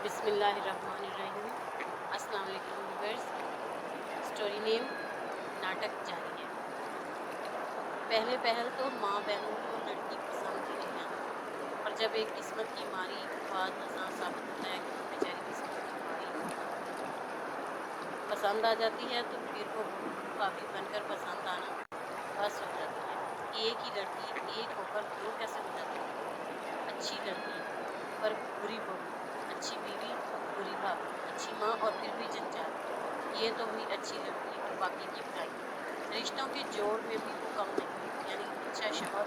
بسم اللہ الرحمن الرحیم۔ السلام علیکم ویورز۔ اسٹوری نیم ناٹک جاری ہے۔ پہلے پہل تو ماں بہنوں کو لڑکی پسند ہی نہیں آتی، اور جب ایک قسمت کی ماری بعد ازاں ثابت ہوتا ہے کہ وہ بیچاری قسمت کی ماری پسند آ جاتی ہے، تو پھر وہ بہو بھابھی بن کر پسند آنا بس ہو جاتی ہے۔ ایک ہی لڑکی ایک ہو کر دو کیسے ہو جاتی ہے؟ اچھی لڑکی پر بری بہو، اچھی بیوی بری بھابھی، اچھی ماں اور پھر بھی جنجال، یہ تو ہوئی اچھی لڑکی اور باقی کی برائیاں۔ رشتوں کے جوڑ میں بھی وہ کم نہیں، یعنی اچھا شوہر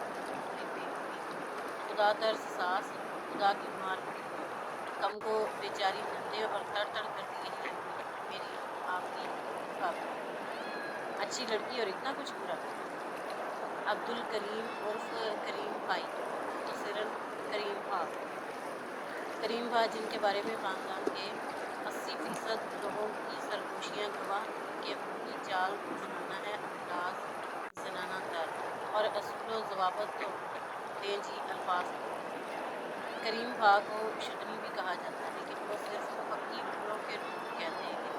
بری بیوی، خدا ترس ساس، خدا کی مار پڑی بہو، کم کو بیچاری نندے اور تڑ تڑ کرتی یہی امی، میری آپ کی بھابھی، اچھی لڑکی اور اتنا کچھ برا۔ عبدالکریم عرف کریم بھائی، مختصراً کریم بھا۔ کریم بھا، جن کے بارے میں خاندان کے 80% لوگوں کی سرگوشیاں گواہ کہ ان کی چال زنانہ ہے، انداز زنانہ تر، اور اصول و ضوابط تو لیں جی الفاظ کے۔ کریم بھا کو شکنی بھی کہا جاتا، لیکن وہ صرف پکی عمروں کے لوگ کہتے ہیں۔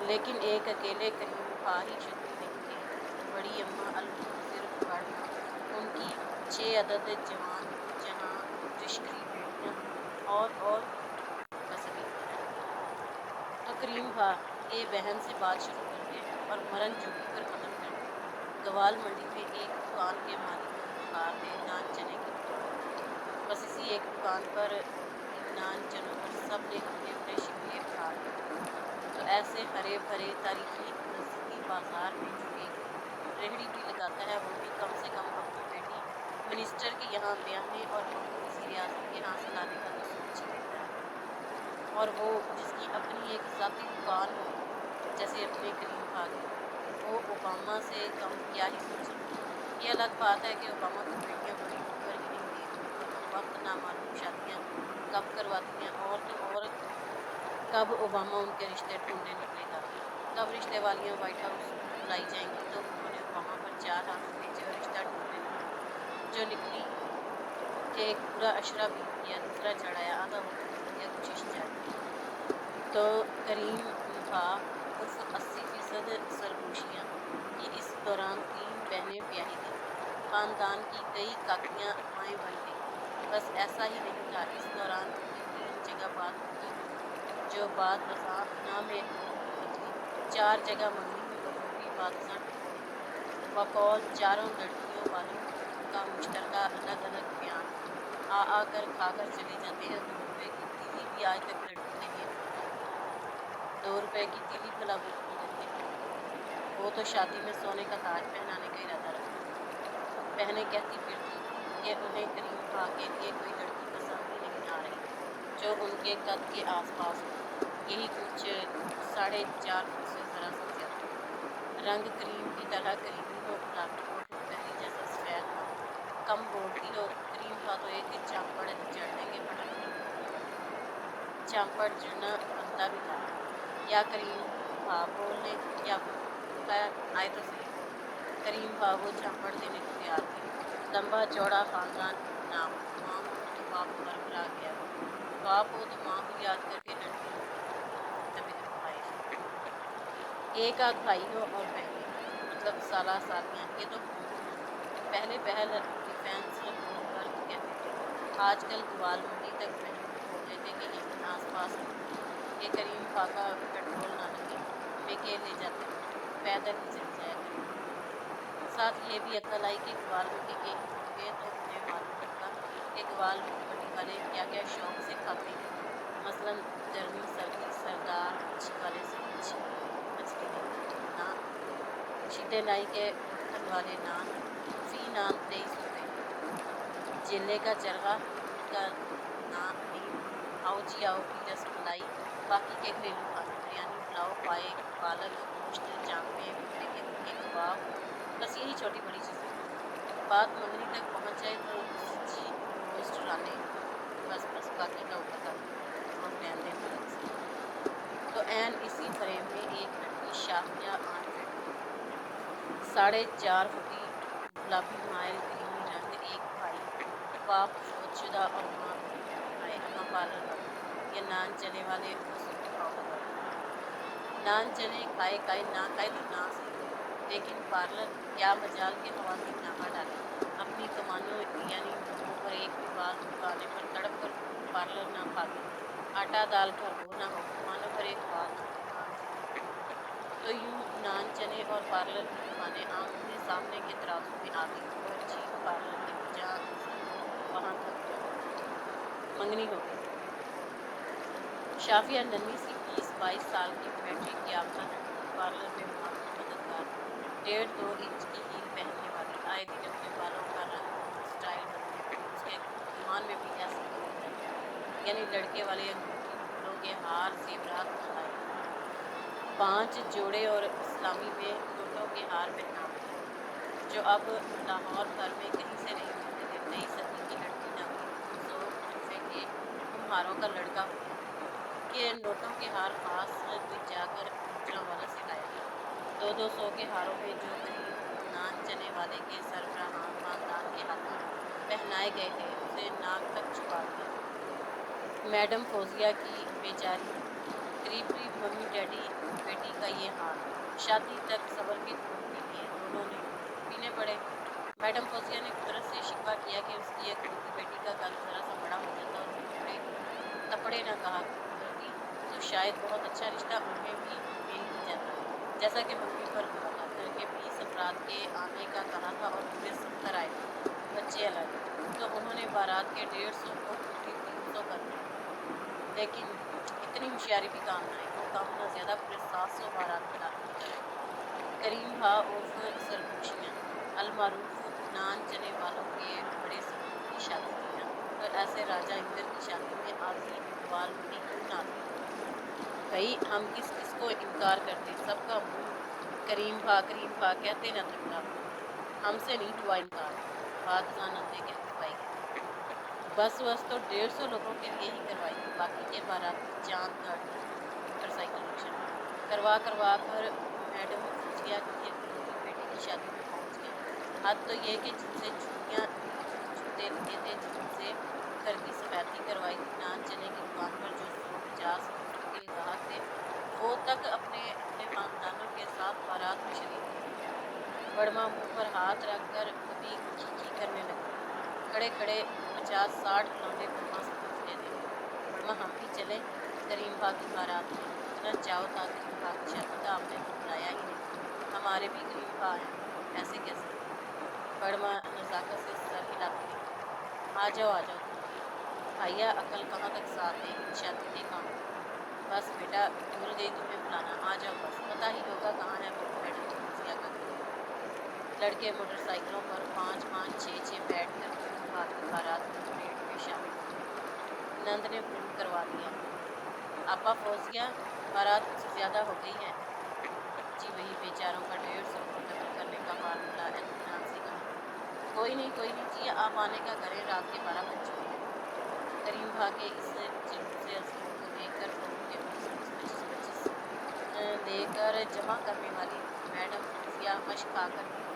لیکن ایک اکیلے کریم بھا ہی شکنی نہیں تھے، بڑی اماں المنتظر بڑ ماں، ان کی 6 عدد جوان جہاں رشکری بیٹیاں اور بس ابھی اتنا ہی۔ تو کریم بھا اے بہن سے بات شروع کرتے اور مرن جوگی پر ختم کرتے۔ گوال منڈی میں ایک دکان کے مالک گھر ہے، نان چنے کی دکان۔ بس اسی ایک دکان پر، ان نان چنوں پر سب نے اپنے اپنے شکوے اٹھا رکھے ہیں۔ تو ایسے ہرے بھرے تاریخی لذتی بازار میں جو ایک ریہڑی بھی لگاتا ہے، وہ بھی کم سے کم اپنی بیٹی منسٹر کے یہاں بیاہنے اور بہو وزیر اعظم کے ہاں سے لانے کا تو سوچ ہی لیتا ہے۔ اور وہ جس کی اپنی ایک ذاتی دکان ہو، جیسے اپنے کریم بھا کی، وہ اوباما سے کم کیا ہی سوچے۔ یہ الگ بات ہے کہ اوباما کی بیٹیاں بڑی ہو کر انہیں دیکھ کر بر وقت نامعلوم شادیاں کب کرواتی ہیں، اور تو اور کب اوباما ان کے رشتے ڈھونڈنے نکلے گا، کب رشتے والیاں وائٹ ہاؤس بلائی جائیں گی تو انہوں نے اوباما پر 4 ہاتھ بھیجے اور رشتہ ڈھونڈنے نکلی، جو نکلی کہ ایک پورا عشرہ بیت گیا، دوسرا چڑھ آیا، آدھا ہو کر بیت گیا، کوشش جاری ہے۔ تو کریم بھا عرف 80% سرگوشیاں کی اس دوران 3 بہنیں بیاہی گئیں، خاندان کی کئی کاکیاں مائیں بن گئیں۔ بس ایسا ہی نہیں تھا، اس دوران ان کی 3 جگہ بات پکی ہوئی، جو بعد ازاں نہ میں بدلی، 4 جگہ منگنی ہوئی اور وہ بھی بعد ازاں ٹوٹ گئی۔ بقول چاروں لڑکیوں والوں کا مشترکہ الگ الگ بیان، آ کر کھا کر چلے جاتے ہیں، 2 روپے کی تیلی بھی آج تک لڑکی کے لیے نہیں لائی۔ 2 روپے کی تیلی بھلا وہ کیوں دیتے ہیں؟ وہ تو شادی میں سونے کا تاج پہنانے کا ارادہ رکھتے ہیں۔ بہنیں کہتی پھر تھیں کہ انہیں کریم بھا کے لیے کوئی لڑکی پسند ہی نہیں آ رہی جو ان کے قد کے آس پاس ہو، یہی کچھ 4.5 فٹ سے ذرا سا زیادہ، رنگ کریم کی طرح کریمی ہو، گلابی ہو، بھٹبھیری جیسا سفید نہ ہو، کم بولتی ہو۔ کریم بھا تو ایک چانپڑ جڑ دیں گے پٹک کر دونوں طرف۔ چانپڑ جڑنا بنتا بھی تھا، یا کریم بھا بول لیں یا وہ۔ خیر آئے تو صحیح۔ کریم بھا وہ چانپڑ دینے کو تیار تھے۔ لمبا چوڑا خاندان، نہ ہو، ماں ہو تو باپ بھربھرا گیا ہو، باپ ہو تو ماں کو یاد کر کے لڑکیاں ہوتی ہوں، تبھی تو خواہش۔ ایک آدھ بھائی ہو اور بہنیں، مطلب سالہ سالیاں، یہ تو ہوں ہی نا۔ پہلے پہل ڈیفینس ہوم ورک کہتے تھے، آج کل گوال منڈی تک بہنوں کو بول دیتے کہ یہیں آس پاس رہیں، کہ کریم بھا کا پیٹرول نہ لگے، میکے لے جاتے ہوں، پیدل ہی چلی جایا کریں گی۔ ساتھ یہ بھی عقل آئی کہ گوال منڈی کے ہی ہوں گے تو انہیں معلوم ہوگا کہ گوال منڈی والے کیا کیا شوق سے کھاتے ہیں، مثلاً گرمی سردی سردار مچھی والے سے مچھلی نہیں، نان، شیدے نائی کے مکھن والے نان، فی نان 23 روپے، جیلے کا چرغا، دودھ کا نیم، آؤ جی آؤ کی رس ملائی، باقی کے گھریلو کھانے، بریانی پلاؤ پائے پالک گوشت چانپیں بکرے کے دل کے کباب، بس یہی چھوٹی بڑی چیزیں۔ بات منگنی تک پہنچ جائے تو سچی روسٹ رانے، بس باقی کا اوپر کا اور لین دین الگ سے۔ تو عین اسی فریم میں ایک لڑکی شافیہ 8 فٹ، 4.5 فٹی، گلابی مائل کریمی رنگ، ایک بھائی، باپ فوت شدہ اور ماں ہائے اماں پارلر والی، ये नान चने वाले वसूल के भाव बताते। नान चने खाए खाए ना खाए तो ना सही, लेकिन पार्लर क्या मजाल के खवातीन नाका डाले। अपनी कमानों यानी मुंह पर एक भी बाल उगाने पर तड़प कर पार्लर ना भागे। आटा दाल घर हो ना हो, कमानों पर एक बाल ना तो यूं नान चने और पार्लर की दुकानें आमने सामने के तराजू में आ गई और चीख पार्लर की जहाँ वहां तक मंगनी हो गई। शाफिया नन्ही सी 20-22 साल की मैट्रिक याफ्ता लड़की, पार्लर में मामूली मददगार, 1.5-2 इंच की हील पहनने वाली, आए दिन अपने बालों का रंग और स्टाइल बदलने पर उसके ईमान में भी ऐसी कमी नहीं, यानी लड़के वाले अंगूठी, फूलों के हार, जेवरात न लाए, 5 जोड़े और इस्लामी में नोटों के हार पहनाते हैं जो अब लाहौर भर में कहीं से नहीं मिलते थे। नई सदी की लड़की न हुई, 200 जुल्फे के उन हारों का लड़का हो गया कि नोटों के हार खास कोई जाकर गुजरांवाला से लाया। 200 के हारों में जो करीम नान चने वाले के सरबराह खानदान के हाथों पहनाए गए थे उसे नाक तक छुपा दिया। मैडम फौजिया की बेचारी करीब करीब मम्मी डैडी बेटी का ये हाल, शादी तक सबर के घूंट पी लिए, दोनों ने पीने पड़े। मैडम फौजिया ने कुदरत से शिकवा किया कि उसकी इकलौती बेटी का कद जरा सा बड़ा हो जाता और थोड़े तपड़े न कहा करती तो शायद बहुत अच्छा रिश्ता उन्हें भी मिल ही जाता, जैसा कि मम्मी पर हुआ था। घर के 20 अफराद के आने का कहा था और पूरे 70 आए थे, बच्चे अलग, तो उन्होंने बारात के 150 को पूरी 300 कर दिया। लेकिन इतनी होशियारी भी काम ना आई, वो कम न ज्यादा पूरे 700 बारात में दाखिल कर गए। करीम भा उर्फ सरगोशियाँ अलमारूफ नान चने वालों के बड़े सबूत की शादी थी ना, तो ऐसे राजा इंदर की शादी में आधी बाल बड़ी क्यों ना आती। भाई हम किस किस को इनकार करते, सबका मुंह करीम भा कहते न थकता। हमसे नहीं हुआ इनकार, बादशाह नंदे कहती पाई गई। बस तो 150 लोगों के लिए ही करवाई थी, बाकी के बाराती चांद गाड़ी मोटरसाइकिल रिक्शा करवा कर मैडम फौजिया की इकलौती बेटी की शादी में पहुंच गए। हद तो ये कि जिनसे जूतियां जूते लिए थे, जिनसे घर की सफेदी करवाई थी, नान चने की दुकान पर जो 150 मुस्तकिल ग्राहक थे, वो तक अपने अपने खानदानों के साथ बारात में शरीक थे। बड़मा मुंह पर हाथ रख कर कभी खी करने लगी। खड़े खड़े 50-60 लौंडे बड़मा से पूछते थे, बड़मा हम भी चले करीम भा की बारात में। इतना चाव था करीम भा की शादी का, आपने तो बुलाया ही नहीं, हमारे भी करीम भा हैं, ऐसे कैसे। बड़मा नजाकत से सर हिलाती रही, आ जाओ तुम भी भैया, अकल कहाँ तक साथ देगी शादी के काम में। बस बेटा भूल गई तुम्हें बुलाना, आ जाओ, बस पता ही होगा कहाँ है मैडम फौजिया का घर। लड़के मोटरसाइकिलों पर 5-5, 6-6 बैठ कर करीम भा की बारात की परेड में शामिल हो गए। नंद ने फोन करवा दिया, आपा फौजिया बारात कुछ ज्यादा हो गई है। जी वही बेचारों का 150 को दफन करने का फार्मूला, इत्मीनान से कहा। कोई नहीं जी, आप आने का करें, रात के 12 बज चुके हैं। करीम भा के इस जुलूसे अजीम को देखकर लोगों के 20-20, 25-25 लेकर जमा करने वाली मैडम फौजिया मशक आकर गिरी।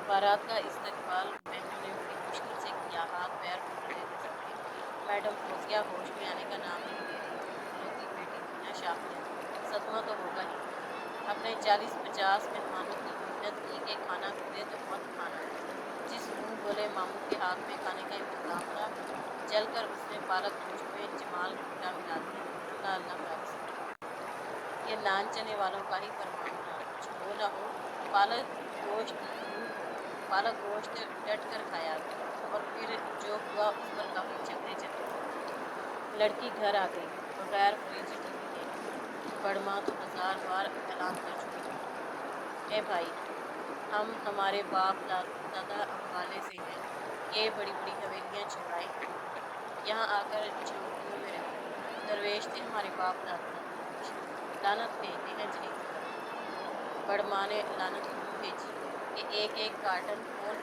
बारात का इस्तकबाल बहनों ने बड़ी मुश्किल से किया, हाथ पैर फूल रहे थे सबके। मैडम फौजिया होश में आने का नाम नहीं ले रही थी। इकलौती बेटी थी ना शाफिया, सदमा तो होगा ही। अपने 40-50 मेहमानों की मिन्नत की कि खाना खुदे तो मत खाना। जिस मुंह बोले मामू के हाथ में खाने का इंतजाम था, जलकर उसने पालक गोश्त में जमाल भुट्टा मिला दिया। अल्लाह अल्लाह प्यारी सी, ये नान चने वालों का ही फरमान था, कुछ हो ना हो पालक गोश्त डट कर खाया। और फिर जो हुआ उस पर काफी झगड़े चले। लड़की घर आ गई बगैर फ्रिज टीवी के। बड़माँ तो 1000 बार ऐलान कर चुकी थी, ए भाई हम हमारे बाप दादा अम्बाले से हैं, ये बड़ी बड़ी हवेलियां छोड़ाए हैं, यहाँ आकर झोंपड़ियों में रहे। दरवेश थे हमारे बाप दादा, लानत भेजते हैं जहेज पर। बड़माँ ने लानत यूं भेजी कि एक एक कार्टन खोल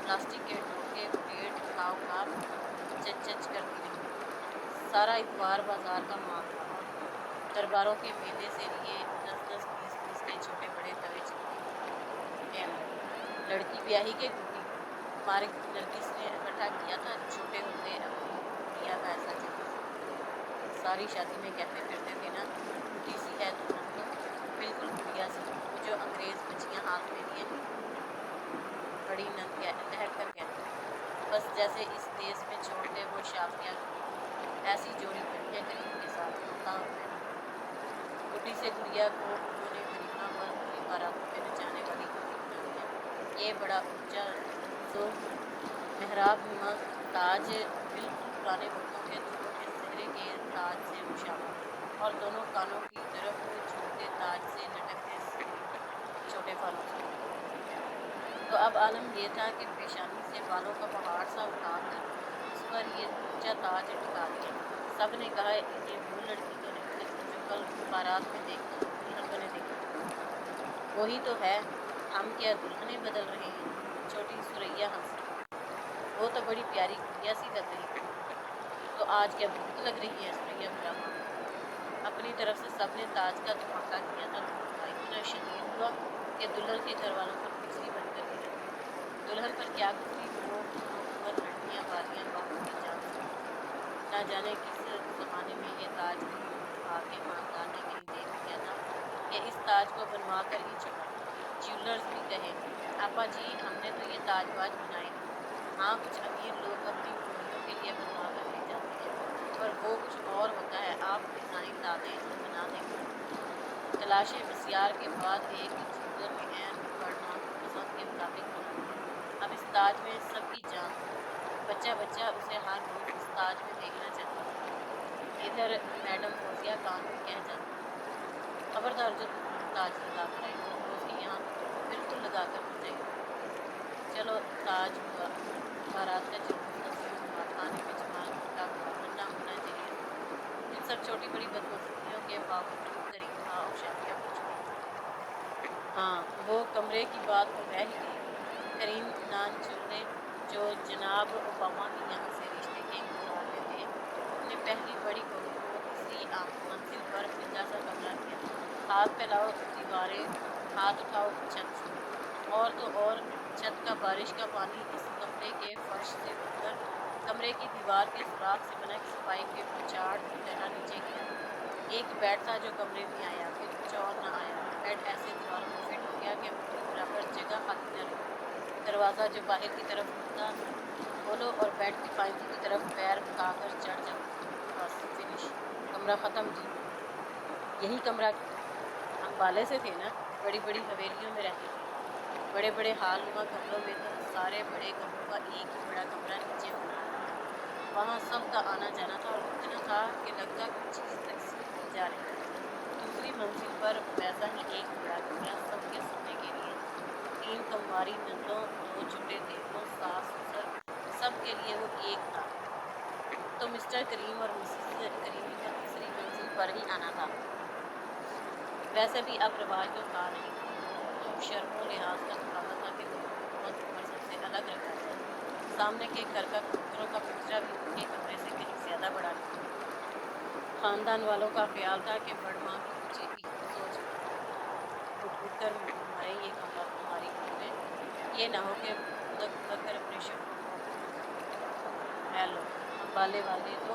प्लास्टिक के डोके प्लेट खा चच करती रही। सारा इतवार बाजार का माल था और दरबारों के मेले से लिए 10-10, 20-20 के छोटे बड़े तवे चक्के। ए अल्लाह, लड़की ब्याही के गुड्डी, हमारे नरगिस ने इकट्ठा किया था छोटे होते अपनी गुड़िया का ऐसा जहेज। सारी शादी में कहते फिरते थे ना, टूटी सी है दुल्हन तो बिल्कुल गुड़िया सी, वो जो अंग्रेज बच्चियां हाथ में लिए बड़ी नंद लहट कर कहती, बस जैसे इस देश में छोड़ दे वो शाफिया ऐसी जोड़ी बनी है करीम के साथ, अल्लाह रहम। बुढ़ी से गुड़िया को उन्होंने गरीबा पर पूरी बारातों में नचाने वाली जोड़ी बना दिया। ये बड़ा ऊंचा जो मेहराब नुमा ताज बिल्कुल पुराने वक्तों के दुल्हों के चेहरे के ताज से मुशाबा, और दोनों कानों की तरफ झूलते ताज से लटकते छोटे फलों से। तो अब आलम ये था कि पेशानी से बालों का पहाड़ सा उठाकर उस पर ये ऊंचा ताज टिका दिया। सब ने कहा ये वो लड़की तो नहीं जो कल बारात में दुल्हन बने देखी, वही तो है, हम क्या दुल्हने बदल रहे हैं। छोटी सुरैया हंसी, वो तो बड़ी प्यारी गुड़िया सी लग रही थी, तो आज क्या भूत लग रही है। सुरैया बुरा मान अपनी तरफ से सबने ताज का धमाका किया था, तो इतना शदीद हुआ कि दुल्हन के घर वालों पर बिजली बनकर गिरी। दुल्हन पर क्या गुजरी, वो उम्र लड़कियां वालियां बाहू की जान से, ना जाने किस जमाने में ये ताज आके खानदान ने कहीं देख लिया था कि इस ताज को बनवा कर ही छोड़ा। ज्वेलर्स भी कहे, आपा जी हमने तो ये ताजबाज बनाए हैं। हाँ, कुछ अमीर लोग अपनी कुड़ियों के लिए बनवा कर ले जाते हैं, पर वो कुछ और होता है, आप डिज़ाइन ला दें तो बना देंगे। तलाशे बसियार के बाद एक ज्वेलर में ऐन फरमान पसंद के मुताबिक बना दिया। अब इस ताज में सबकी जान, बच्चा बच्चा उसे हर रोज़ इस ताज में देखना चाहता था। इधर मैडम फौजिया खान भी कह जाती, खबरदार जो ताज लगा कर आई रोज़ यहाँ बिल्कुल लगा कर हो जाएगी। चलो ताज हुआ, बारात का जुलूस तस्वीर हुआ, खाने में जमाल भुट्टा हुआ, नन्ना मुन्ना जलील, इन सब छोटी बड़ी बदमस्तियों के बावजूद करीम था और शादियाँ पूछ गई। हाँ, वो कमरे की बात तो रह ही गई। करीम नान चूल्हे जो जनाब ओबामा की यहाँ से रिश्ते के इंतजार में थे, अपने पहली बड़ी बहू को तीसरी मंजिल पर खुला सा कमरा दिया। हाथ फैलाओ दीवारें, हाथ उठाओ छत से, और तो और छत का बारिश का पानी इस कमरे के फर्श से उतर कमरे की दीवार के सुराख से बना किसी पाइप के पुचाड़ की तरह नीचे गिरा। एक बेड था जो कमरे में आया, फिर कुछ और न आया। बेड ऐसे दीवारों में फिट हो गया कि उनकी बराबर जगह खाली न रही। दरवाज़ा जो बाहर की तरफ खुलता खोलो और बेड की पाइपों की तरफ पैर उठाकर चढ़ जाओ, बस फिनिश, कमरा ख़त्म जी। यही कमरा अंबाले से थे ना, बड़ी बड़ी हवेलियों में रहते थे। बड़े बड़े हाल नुमा कमरों में तो सारे बड़े कमरों का एक ही बड़ा कमरा नीचे बना था। वहाँ सबका आना जाना था और इतना था कि लगता कुछ चीज़ तकसीम की जा रही थी। दूसरी मंजिल पर वैसा ही एक बड़ा कमरा सबके सोने के लिए, 3 कमवारी नंदों, 2 छोटे देवरों, सास ससुर, सब के लिए वो एक था। तो मिस्टर करीम और मिसेस करीम को तीसरी मंजिल पर ही आना था। वैसे भी अब रिवाज तो था नहीं, तो शर्मो लिहाज का मुकाबला था कि बहुत ऊपर सबसे अलग रखा जाए। सामने के घर का कबूतरों का पिंजरा भी उनके कमरे से कहीं ज़्यादा बड़ा नहीं। खानदान वालों का ख्याल था कि बड़ माँ की कुछ सोच उठ उठ कर मरे ये कमरा तुम्हारी में, ये ना हो कि लग लग कर अपने शब्दों को हेलो। अम्बाले वाले तो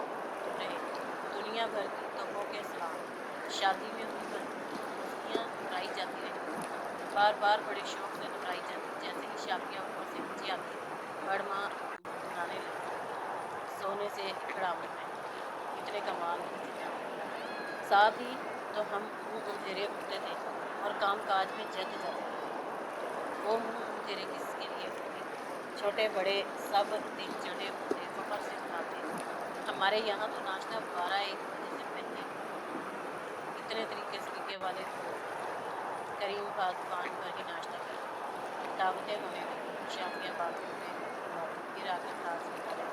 रहे, दुनिया भर की तोपों के सलाम। शादी में हुई बस्तियाँ दोहराई जाती रही, बार बार बड़े शौक से दोहराई जाती। जैसे ही शादियाँ ऊपर से नीचे आती, बड़ माँ बुनबुनाने लगी, सोने से खड़ामू में इतने कमाल नहीं जितना उनका। साथ ही तो हम मुँह अंधेरे उठते थे और काम काज में जग जाते थे। वो मुँह अंधेरे किसके लिए उठते, छोटे बड़े सब दिन चढ़े होते, फखर से उठाते। हमारे यहाँ तो नाश्ता 12-1 बजे से पहले इतने तरीके सलीके वाले तो करीम का दुकान पर ही नाश्ता करते। दावतें होने लगी, शादियाँ बातों में बातों फिर आकर ताज निकाले।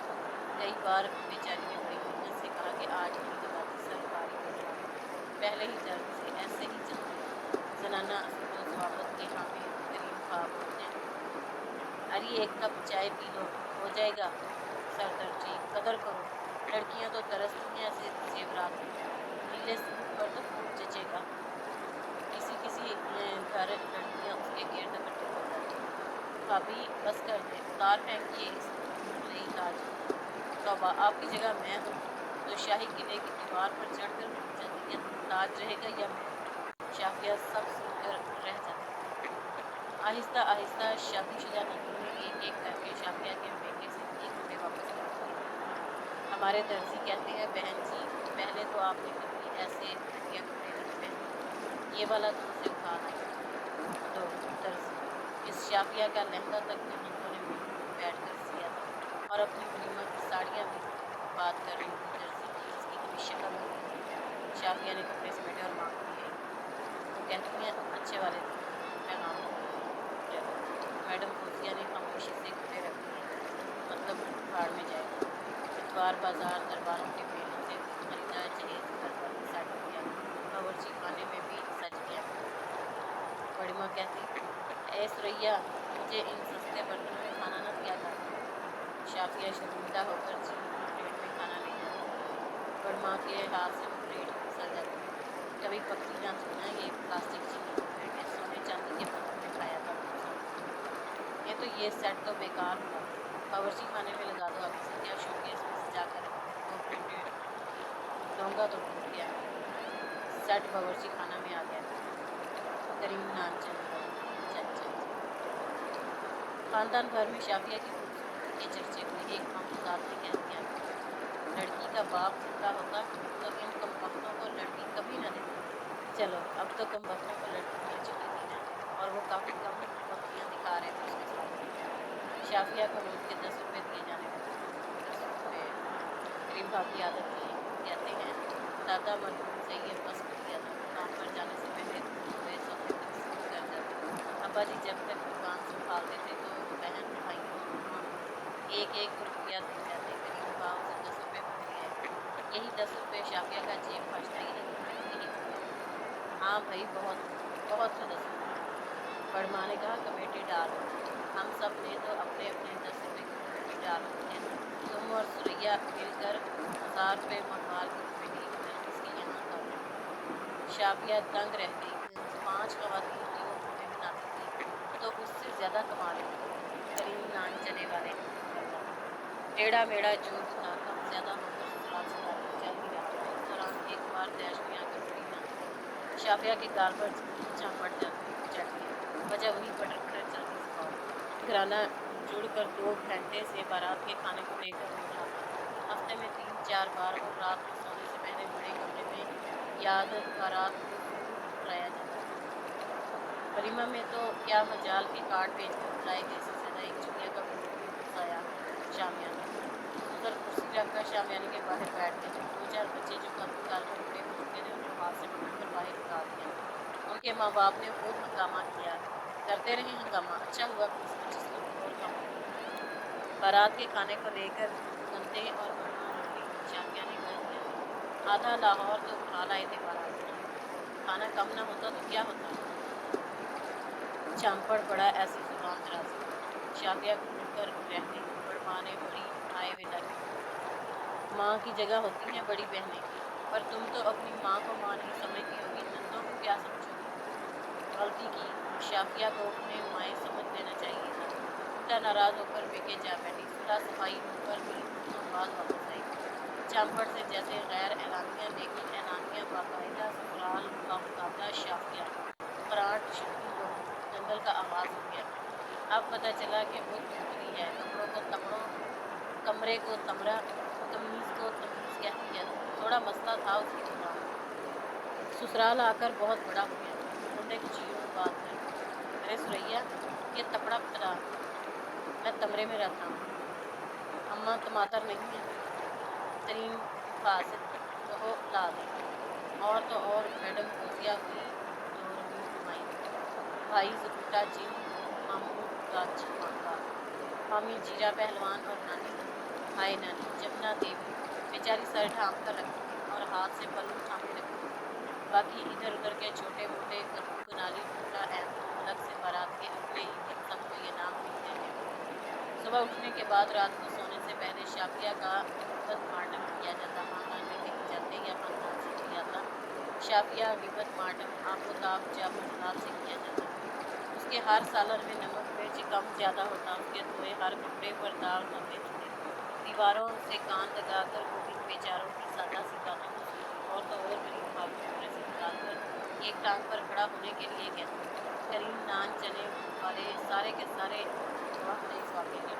कई बार बेचारी ने बड़ी मिन्नत से कहा कि आज नहीं लगाती, सर भारी हो रहा है, पहले ही दर्द से ऐसे ही चलते। जनाना असलो जवाबत के हामी करीम खा बोलते, अरे एक कप चाय पी लो, हो जाएगा सर दर्द ठीक, कदर करो। लड़कियां तो तरसती हैं ऐसे जेवरात में, नीले सूट पर तो खूब जचेगा। किसी किसी घर लड़कियां उसके गिर्द इकट्ठी हो जाती हैं, भाभी बस कर दे, उतार फेंकिए इस मुलई ताज को। तौबा, आपकी जगह मैं होती तो शाही किले की दीवार पर चढ़कर पूछ जाती, यह ताज रहेगा या महल? शाफिया सब सुनकर रह जाती। आहिस्ता आहिस्ता शादीशुदा नंदों ने एक एक करके शाफिया के महंगे से 3 कपड़े वापस कर दिए। हमारे दर्जी कहते हैं, बहन जी, पहले तो आपने कभी ऐसे घटिया कपड़े नहीं पहने, ये वाला कहाँ से उठा लाई? तो दर्जी, इस शाफिया का लहंगा तक तो नंदों ने मिलकर बैठकर सिया था, और अपनी वलीमा की साड़ियाँ भी। बात कर रही थी दर्जी की, इसकी कभी शक्ल नहीं थी। शाफिया ने कपड़े समेटे और मांग लिए। वो कहती हैं, अच्छे वाले पैगाम मैडम फौजिया ने खामोशी से कपड़े रख दिए, मतलब भाड़ में जाएगा। इतवार बाजार दरबारों के मेलों से खरीदा जहेज घर पर भी सज गया, बावर्ची खाने में भी सज गया। बड़ी माँ कहती, ए सुरैया, मुझे इन सस्ते बर्तनों में खाना न दिया करना। शाफिया शर्मिंदा होकर चीनी की प्लेट में खाना ले जाती। बड़ी माँ के हाथ से वो प्लेट फिसल जाती। कभी पकड़ी ना थी ना ये प्लास्टिक चीनी की प्लेटें, सोने चांदी के बर्तन में खाया करती थी। ये सेट तो बेकार हुआ, बावर्ची खाने में लगा दो अभी से, क्या शोकेस में सजा कर रखो, 2 प्लेटें लौंगा तो टूट गया। सेट बावर्ची खाना में आ गया। करीम नान चने वाला खानदान भर में शाफिया की खूबसूरती के चर्चे हुए। एक मामूजात ने कह दिया, लड़की का बाप जिंदा होता तो इन कमबख्तों को लड़की कभी न देता। चलो, अब तो कमबख्तों को लड़की मिल चुकी थी ना, और वो काफ़ी कम बख्तियाँ दिखा रहे थे उसके साथ। शाफिया को रोज़ के 10 रुपये दिए जाने लगे। 10 रुपये करीम भाव की आदत थी। कहते हैं, दादा मरहूम से ये वस्फ किया था, काम पर जाने से पहले 2 रुपये सौदे तकसीम कर जाते। अब्बा जी जब तक दुकान संभालते थे तो बहन भाइयों अम्मा को 1-1 रुपया दे जाते। करीम भाव से 10 रुपये बन गए। यही 10 रुपये शाफिया का जेब खर्च था, यही हाँ भाई, बहुत बहुत थे 10 रुपये। बड़ माँ ने कहा, कमेटी डालो। हम सब ने तो अपने अपने 10 रुपये की कमेटी डाल दी है। तुम और सुरैया मिलकर 1000 रुपये मकवाल की कमेटी नरगिस के यहाँ कर दो। शाफिया दंग रह गई। 5 खवातीन की वो कमेटी बनाती थी तो उससे ज़्यादा कमा लेती थी। करीम नान चने वाले टेढ़ा मेढ़ा जो था कम ज़्यादा होकर ससुराल से घर को चल ही रहा था। इस दौरान एक बार तैश में आकर बड़ी नानी शाफिया के गाल पर झापट चढ़ गया। वजह वही पटर पटर चलती सफाई। घराना जुड़कर 2 घंटे से बारात के खाने को लेकर हो रहा था। हफ्ते में 3-4 बार, और रात को सोने से पहले बड़े कमरे में याद बारात को जरूर बुलाया जाता था। वलीमा में तो क्या मजाल के कार्ड भेजकर बुलाए गए, इससे ज़्यादा एक चुनिया का फूल भी घुसाया शामियाने। उधर कुर्सी रखकर शामियाने के बाहर बैठ गए। 2-4 बच्चे जो कद निकाल कर बड़े हो चुके थे उनको हाथ से पकड़कर बाहर निकाल दिया। उनके माँ बाप ने खूब हंगामा किया। करते रहे हंगामा, अच्छा हुआ कि इस 25 लोग और कम हुए। बारात के खाने को लेकर नंदे और बड़मा रोटी शाफिया ने कह दिया, आधा लाहौर तो उठा लाए थे बारात के लिए, खाना कम ना होता तो क्या होता। चांपड़ पड़ा ऐसी जुबान दराजी में। शाफिया घूर कर रह गई। बड़मा ने बड़ी आए विदा की। माँ की जगह होती हैं बड़ी बहनें, पर तुम तो अपनी माँ को माँ नहीं समझती होगी, नंदों को क्या समझोगी। गलती की। शाफिया को उन्हें माएँ समझ लेना चाहिए था। उल्टा नाराज होकर बेके जा बैठी। सुलह सफाई होकर भी हफ्तों बाद वापस आई। चांपड़ से जैसे गैर एलानिया लेकिन एलानिया बाकायदा ससुराल का मुकाबला शाफिया। फराट शिकवी बहू, दंगल का आगाज हो गया। अब पता चला कि वो दूसरी है। कपड़ों को तपड़ों, कमरे को तमरा, तमीज़ को तमीज़ कहती है। थोड़ा मसला था उसकी जुबान में। ससुराल आकर बहुत बड़ा हो गया। मुंडे कुचियों में बात कर, अरे सुरैया, ये तपड़ा पतला, मैं तमरे में रहता हूँ। अम्मा टमाटर नहीं है, तरीन फासिद कहो ला दे। और तो और मैडम फौजिया हुई 2 रंगीन कुमाई, भाई जबूटा जिन, मामू गाची मांगा, मामी जीरा पहलवान और नानी, हाय नानी जमुना देवी, बेचारी सर ढांप कर रखती थी और हाथ से पल्लू थामे रखती थी। बाकी इधर उधर के छोटे मोटे कद्दू कनाली टूटा ऐन तो अलग से बारात के अगले ही दिन सबको ये नाम मिलते गए। सुबह उठने के बाद रात को सोने से पहले शाफिया का गिबत मार्टम किया जाता। खानदान में कहीं जाते या खानदान से कोई आता, शाफिया गिबत मार्टम आबोताब जाबो जलाल से किया जाता। उसके हर सालन में नमक मिर्च कम ज़्यादा होता। उसके धोए हर कपड़े पर दाग धब्बे होते। दीवारों से कान लगाकर वो इन बेचारों की सादा सी बातों को सुनती और तो और करीम खां को कमरे से निकाल कर एक टांग पर खड़ा होने के लिए कहती, करीम नान चने वाले सारे के सारे गवाह थे इस वाक़े के।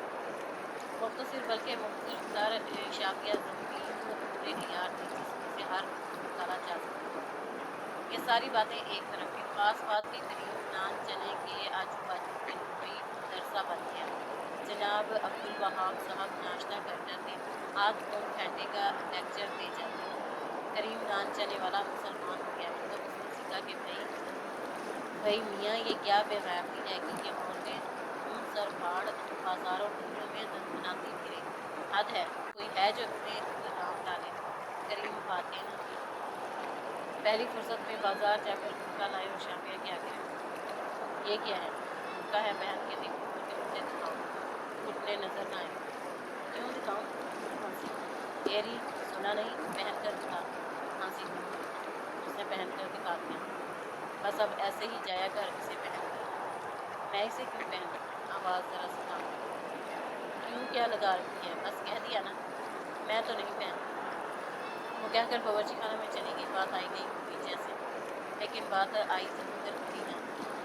मुख्तसर बल्कि मुख्तसर तर शाफिया ज़मीन पूरे हियार थी जिसमें से हर खुद निकाला जा सकता था। ये सारी बातें एक तरफ की, खास बात थी करीम नान चने के आजू बाजू के दुबई मदरसा बन गया। जनाब अब्दुल वहाब साहब नाश्ता कर करते आध पौन घंटे का लेक्चर दे जाते। करीम नान चने वाला मुसलमान हो गया है तो उसने सीखा कि भाई मियाँ ये क्या बेगैरती है कि ये औरतें मुंह सर फाड़ बाजारों गलियों में दंदनाती फिरे। हद है, कोई है जो अपने लगाम डाले। करीम बातें न की। पहली फुर्सत में बाजार जाकर बुर्का लाए और शाफिया क्या करें। ये क्या है? बुर्का है, पहन के देखो कि मुझे दिखाओ। घुटने नजर न आए। क्यों दिखाऊं? हंसी। एरी सुना नहीं, पहन कर दिखा। हंसी दूर हुई। उसने पहन कर दिखा दिया। बस अब ऐसे ही जाया कर इसे पहन कर। मैं इसे क्यों पहनूं? आवाज़ जरा सी काम हुई। क्यों क्या लगा रखी है? बस कह दिया ना। मैं तो नहीं पहनती। वो कहकर बावर्ची खाना में चली गई। बात आई गई हुई जैसे, लेकिन बात आई समंदर भरी न।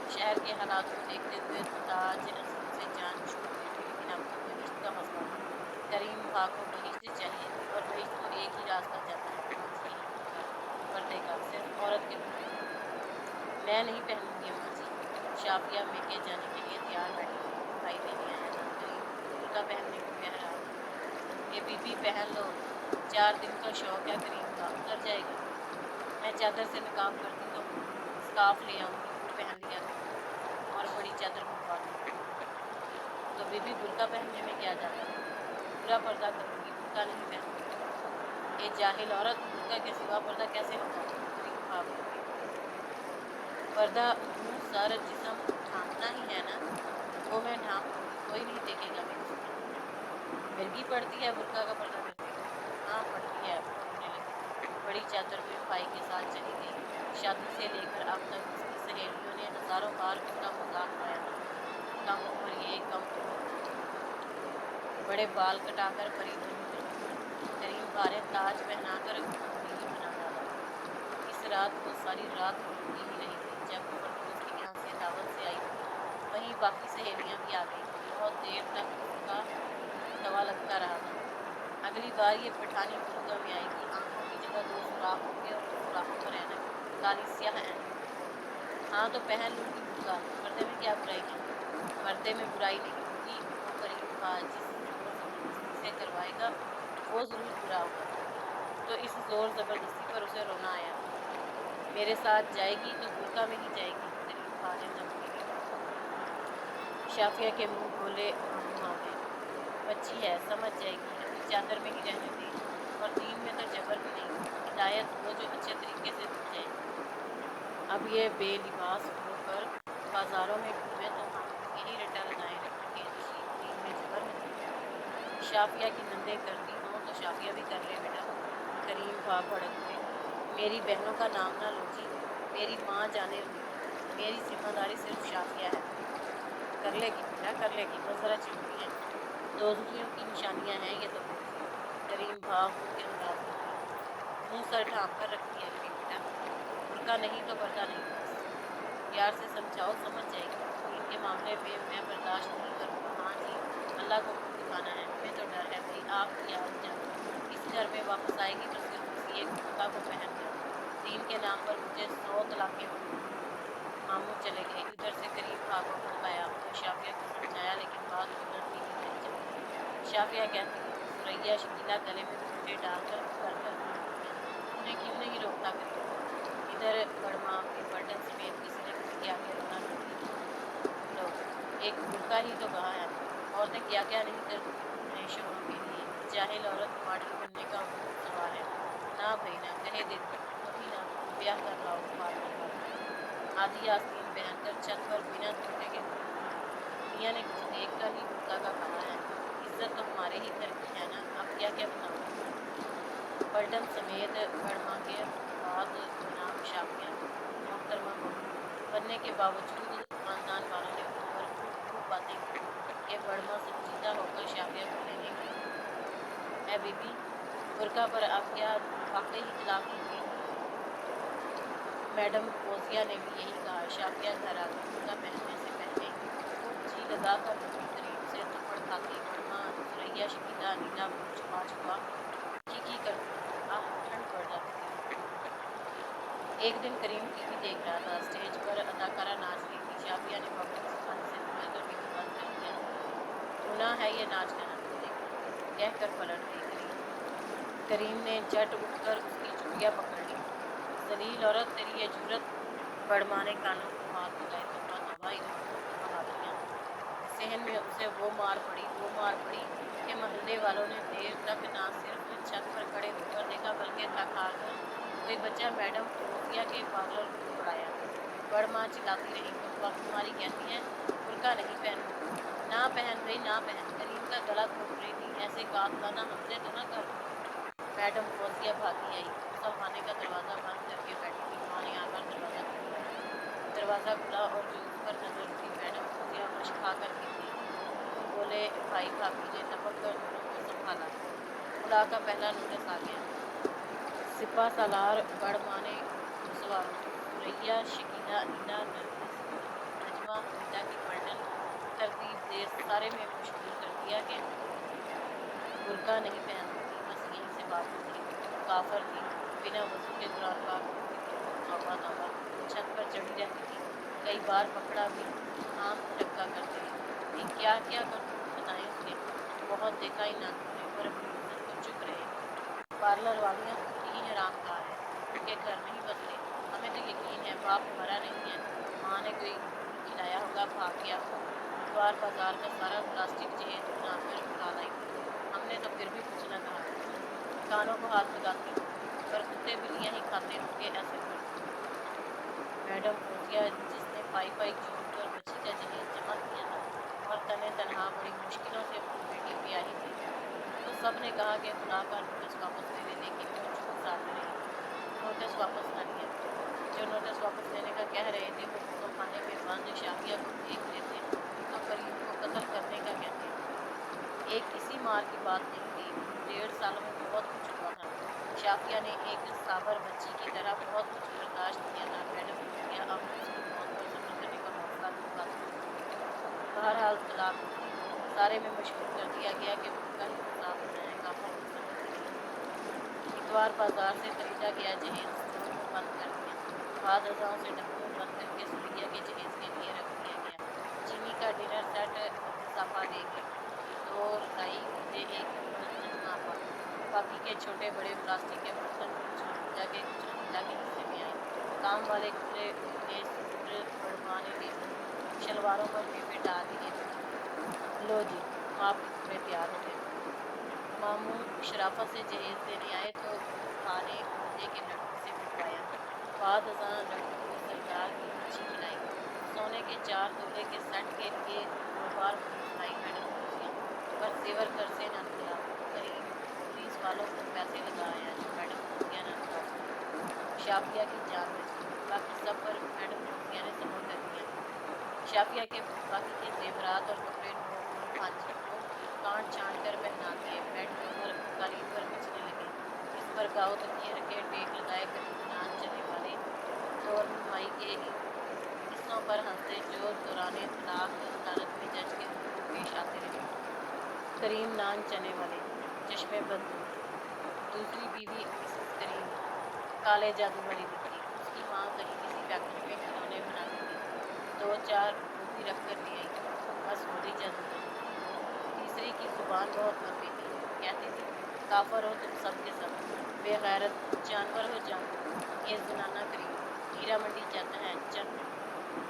शहर के हालात को देखते हुए ताज अजीम से जान छूट गई थी, लेकिन अब तो बहिश्त का मसला था। करीम खां को बहिश्त चाहिए थी और बहिश्त को एक ही रास्ता जाता है, माँ जी, यही बुर्का, पर्दे का, सिर्फ औरत के बुर्के का। मैं नहीं पहनूंगी अम्मा जी। शाफिया मेके जाने के लिए तैयार बैठी थी। भाई लेने आया था। करीम बुर्का पहनने को कह रहा था। ये बीबी पहन लो, 4 दिन का शौक है करीम का, उतर जाएगा। मैं चादर से नकाब करती तो हूँ, स्कार्फ ले आऊंगी, फिर पहन लिया करूंगी और बड़ी चादर मंगवा दूंगी। तो बीबी बुर्का पहनने में क्या जाता है? पूरा पर्दा करूंगी, बुर्का नहीं पहनूंगी। ये जाहिल औरत, बुर्का के सिवा पर्दा कैसे होता है? करीम खां बोली। पर्दा मुंह सर जिस्म ढांकना ही है ना, वो मैं ढांक लूंगी, कोई नहीं देखेगा मेरी सूरत। मिर्गी पड़ती है बुर्का का पर्दा करते हुए? हाँ पड़ती है। वो रोने लगी। बड़ी चादर में भाई के साथ चली गई। शादी से लेकर अब तक उसकी सहेलियों ने हजारों बार उसका मजाक उड़ाया था। कम उम्र ये, कम उम्र वो, बड़े बाल कटाकर परी बनी फिरती है। करीम खां ने ताज पहनाकर बीवी बना डाला। इस रात वो सारी रात रोती ही रही थी। जब फरदौस के यहाँ से दावत से आई थी, वहीं बाकी सहेलियां भी आ गई थी। बहुत देर तक उसका तवा लगता रहा था। अगली बार ये पठानी बुर्का में आएगी, आंखों की जगह 2 सुराख होंगे और उन सुराखों पर ऐनक, काली स्याह ऐनक। हाँ तो पहन लूंगी बुर्का, पर्दे में क्या बुराई है? पर्दे में बुराई नहीं होगी। वो करीम खां जिस जोर जबरदस्ती से करवाएगा वो जरूर बुरा होगा। तो इस जोर जबरदस्ती पर उसे रोना आया। मेरे साथ जाएगी तो बुर्का में ही जाएगी। करीम खां ने धमकी दी। शाफिया के मुंह गोले मामू आ गए। बच्ची है, समझ जाएगी, अभी चादर में ही रहने दे। और दीन में तो जबर भी नहीं, हिदायत वो जो अच्छे तरीके से दी जाए। अब ये बेलिबास होकर बाजारों में घूमे तो हम यही रट्टा लगाए रखेंगे, दीन में जबर नहीं। शाफिया की नंदे करती हों तो शाफिया भी कर ले बेटा। करीम खां भड़क उठे। मेरी बहनों का नाम ना लो जी, मेरी माँ जाने हुई, मेरी जिम्मेदारी सिर्फ शाफिया है। कर लेगी बेटा, कर लेगी, बस जरा चिढ़ती है। दोज़खियों की निशानियां हैं ये तो फिर। करीम भाव के अंदाज में बोला। मुंह सर ढांक कर रखती है मेरी बेटा, बुर्का नहीं तो पर्दा नहीं, बस। प्यार से समझाओ, समझ जाएगी। दीन के मामले में मैं बर्दाश्त नहीं करूंगा। हाँ जी, अल्लाह को मुंह दिखाना है, हमें तो डर है भाई, आपकी आप जाने। इस घर में वापस आएगी तो सिर्फ इसी एक बुर्का को पहन कर। दीन के नाम पर मुझे 100 तलाकें दूंगी। मामू चले गए। इधर से करीम खां को भड़काया, उधर शाफिया को समझाया, लेकिन बात बिगड़ती ही नहीं चली। शाफिया कहती, सुरैया शकीला गले में दुपट्टे डालकर घर घर घूमती हैं, उन्हें क्यों नहीं रोकता करीम? इधर बड़माँ भी पलटन समेत किसी न किसी के आगे रोना रोती थी। लो, एक बुर्का ही तो कहा है, औरतें क्या क्या नहीं करती अपने शोहरों के लिए। जाहिल औरत मॉडल बनने का उनमें सवाल है। ना भाई ना, कहे देती हूँ, अभी ना, ब्याह कर लाओ, बात करवा दूंगी। आधी आस्तीन पहनकर छत पर बिना दुपट्टे के घूमती हैं। मियाँ ने कुछ देख कर ही बुर्का का कहा है। इज्जत तो हमारे ही घर की है ना, अब क्या क्या बताऊँ तुम्हें। पलटन समेत बड़माँ के बाद बनाम शाफिया मोहतरमा बहू बनने के बावजूद खानदान वालों ने उन पर खूब खूब बातें की। ये बड़माँ संजीदा होकर शाफिया को लेने गई थी। है बीबी, बुर्का पर अब क्या वाकई ही तलाक लगी? मैडम फोजिया ने भी यही कहा। शाफिया घर आ गई। बुर्का पहनने से पहले खूब जी लगा कर रोती। करीम से थप्पड़ खाती। बड़मा सुरैया शकीला नीला पाँच हुआ की करती। आह, ठंड पड़ जाती थी। एक दिन करीम टीवी देख रहा था। स्टेज पर अदाकारा नाच रही थी। शाफिया ने पापा को सिखाने से रोका तो टीवी बंद कर दिया। गुनाह है ये नाच गाना देखना, कहकर पलट गई करीम ने झट उठकर उसकी चुटिया पकड़ ली। जलील औरत, तेरी ये जुर्रत! बड़मा ने कानों को हाथ लगाए। तौबा तौबा, इन औरतों की बहादुरियां! सहन में उसे वो मार पड़ी कि मोहल्ले वालों ने देर तक ना सिर्फ छत पर खड़े होकर देखा बल्कि थक हार कर कोई बच्चा मैडम फोजिया के पार्लर को दौड़ाया। बड़मां चिल्लाती रही, बकवास तुम्हारी कहती है बुर्का नहीं पहनूं? ना पहन भाई ना पहन। करीम का गला घोट रही थी। ऐसे कातलाना हमले तो ना कर। मैडम फोजिया भागी आई। गुसल खाने का दरवाजा बंद करके बैठी थी। माँ ने आकर दरवाजा खटखटाया। दरवाजा खुला और जो उस पर नजर पड़ी मैडम फोजिया मश खा कर गिर गई। मुंह बोले भाई भाभी ने लपक कर दोनों को संभाला। खुदा का पहला नोटिस आ गया। सिपा सालार बड़मां ने घुड़सवारों सुरैया शकीला नीला नरगिस नजमा हमीदा की पलटन तरतीब देर सारे में मशगूल कर दिया कि बुर्का नहीं पहनती थी, बस यहीं से बात निकली। काफर थी, बिना वजू के कुरान पाक पढ़ती थी। तौबा तौबा, छत पर चढ़ी रहती थी। कई बार पकड़ा भी, आम टपका करते थी। क्या क्या करतूत बताएं उसके। बहुत देखा इन आदमियों ने, पर अपनी इज्जत को चुप रहे। पार्लर वालियां खुद ही हरामखार हैं, उनके घर नहीं बसते। हमें तो यकीन है बाप हमारा नहीं है। माँ ने कोई घून खिलाया होगा, भाग गया हो। इतवार बाजार का सारा प्लास्टिक जहेज बनाकर उठा लाई थी। हमने तो फिर भी कुछ न कहा। कानों को हाथ लगाती हूँ, पर कुत्ते बिल्लियां ही खाते होंगे ऐसे करतूत। मैडम फोजिया, जिसने पाई पाई जोड़कर बच्ची का जहेज जमा किया था और तने तनहा बड़ी मुश्किलों से अपनी बेटी ब्याही थी, तो सब ने कहा कि खुदा का नोटिस वापस ले ले, लेकिन वो झूठ साधे रही। नोटिस वापस न लिया। जो नोटिस वापस लेने का कह रहे थे वो गुसल खाने में बंद शाफिया को देख लेते तो करीम को कत्ल करने का कहते। एक इसी मार की बात नहीं थी। उन 1.5 सालों में बहुत कुछ हुआ था। शाफिया ने एक साबर बच्ची की तरह बहुत कुछ बर्दाश्त किया था। मैडम फोजिया अब उसकी मौत पर सब्र करने का हौसला नहीं पाती थी। बहरहाल तलाक हो गई। सारे में मशहूर कर दिया गया कि बुर्का ही फसाद बनाए। काफर कुछ समझती नहीं थी। इतवार बाजार से खरीदा गया जहेज स्टोर में बंद कर दिया। बाद अजाओं से डब्बों में बंद करके सुरैया के जहेज के लिए रख दिया गया। चीनी का डिनर सेट मुस्तफा आपा ले गई। 2 रजाई गद्दे, एक कंबल नजमा आपा। बाकी के छोटे बड़े प्लास्टिक के बर्तन कुछ हमीदा के कुछ नीला के हिस्से में आए। काम वाले खुले नीले सूट बड़मां ने ले लिए। शलवारों पर लेपे डाल दिए। लो जी, आपके कपड़े तैयार हो गए। मामू शराफत से जहेज लेने आए तो बुरहा ने मोहल्ले के लड़कों से बिठवाया। बाद अज़ां लड़कों को सरदार की मच्छी खिलाई। सोने के 4 तोले के सेट के लिए 2 बार फीस लाई मैडम फोजिया, पर जेवर घर से न निकला। करीम पुलिस वालों को पैसे लगा आया जो मैडम फोजिया न लगा सकी। शाफिया की जान बची, बाकी सब पर मैडम फोजिया ने सब्र कर लिया। शाफिया के बाकी के जेवरात और कपड़े नूर भांजी को काट छांट कर पहना दिए। बेड कवर कालीन पर बिछने लगे। इस पर गाओ तकिए रखे, टेक लगाए करीम नाच चने वाले तोरन माई के किस्सों पर हंसते जो दौराने तलाक अदालत में जज के रूबरू पेश आते रहे। करीम नान चने वाले, चश्मे बददूर। दूसरी बीवी मिसेस करीम काले जादू वाली दिखती। उसकी माँ कहीं किसी फैक्ट्री में खिलौने बनाती थी। 2-4 वो भी रख कर ले आई। बस हो गई जादूगरी। तीसरी की जुबान बहुत लंबी थी। कहती थी काफर हो तुम सब के सब, बेगैरत जानवर हो जानवर। ये जनाना करीम हीरा मंडी जाता है,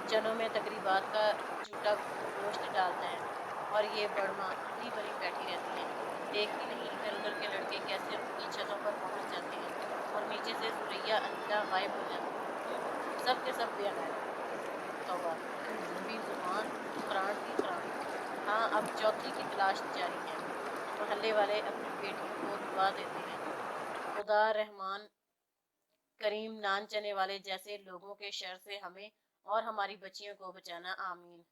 चनों में तकरीबात का झूठा गोश्त डालता है, और ये बड़मां अंधी बनी बैठी रहती है। देखती नहीं इधर उधर के लड़के कैसे उनकी छतों पर पहुंच जाते हैं और नीचे से सुरैया अनीता गायब हो जाती है। सब के सब बेगैरत। तौबा, इतनी लंबी जुबान, प्राण की प्राण। हाँ, अब चौथी की तलाश जारी है। मोहल्ले वाले अपनी बेटियों को दुआ देते हैं, खुदा रहमान करीम नान चने वाले जैसे लोगों के शर से हमें और हमारी बच्चियों को बचाना, आमीन।